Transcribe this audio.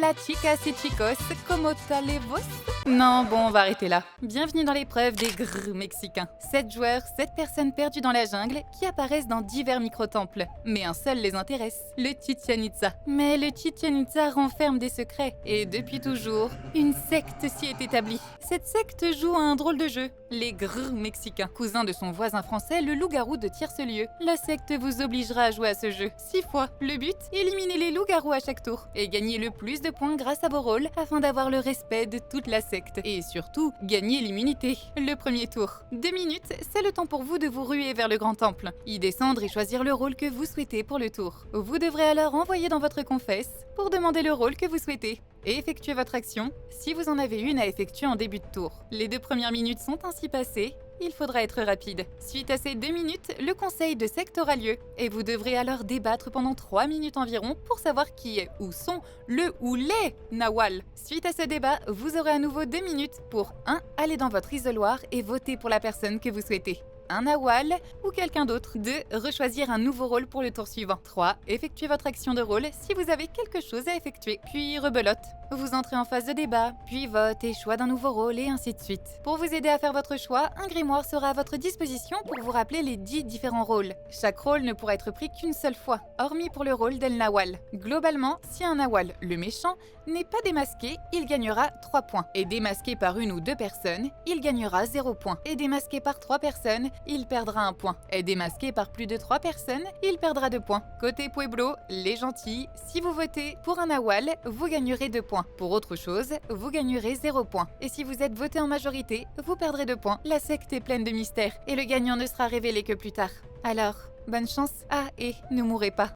Hola chicas et chicos, ¿cómo allez-vous? Non, bon, on va arrêter là. Bienvenue dans l'épreuve des grrr mexicains. 7 joueurs, 7 personnes perdues dans la jungle qui apparaissent dans divers micro-temples. Mais un seul les intéresse, le Chichén Itzá. Mais le Chichén Itzá renferme des secrets. Et depuis toujours, une secte s'y est établie. Cette secte joue à un drôle de jeu, les grrr mexicains. Cousin de son voisin français, le loup-garou de Tierce-Lieu. La secte vous obligera à jouer à ce jeu 6 fois. Le but, éliminer les loups-garous à chaque tour. Et gagner le plus de points grâce à vos rôles afin d'avoir le respect de toute la secte. Et surtout, gagner l'immunité. Le premier tour. 2 minutes, c'est le temps pour vous de vous ruer vers le grand temple, y descendre et choisir le rôle que vous souhaitez pour le tour. Vous devrez alors envoyer dans votre confesse pour demander le rôle que vous souhaitez et effectuer votre action si vous en avez une à effectuer en début de tour. Les 2 premières minutes sont ainsi passées. Il faudra être rapide. Suite à ces 2 minutes, le conseil de secte aura lieu et vous devrez alors débattre pendant 3 minutes environ pour savoir qui est ou sont le ou les Nahual. Suite à ce débat, vous aurez à nouveau 2 minutes pour 1. Aller dans votre isoloir et voter pour la personne que vous souhaitez. Un Nahual ou quelqu'un d'autre. 2. Rechoisir un nouveau rôle pour le tour suivant. 3. Effectuer votre action de rôle si vous avez quelque chose à effectuer. Puis rebelote. Vous entrez en phase de débat, puis vote et choix d'un nouveau rôle et ainsi de suite. Pour vous aider à faire votre choix, un grimoire sera à votre disposition pour vous rappeler les 10 différents rôles. Chaque rôle ne pourra être pris qu'une seule fois, hormis pour le rôle d'El Nahual. Globalement, si un Nahual, le méchant, n'est pas démasqué, il gagnera 3 points. Et démasqué par 1 ou 2 personnes, il gagnera 0 points. Et démasqué par 3 personnes, il perdra 1 point. Et démasqué par plus de 3 personnes, il perdra 2 points. Côté Pueblo, les gentils, si vous votez pour un Nahual, vous gagnerez 2 points. Pour autre chose, vous gagnerez 0 points. Et si vous êtes voté en majorité, vous perdrez 2 points. La secte est pleine de mystères et le gagnant ne sera révélé que plus tard. Alors, bonne chance. Ah, et ne mourrez pas.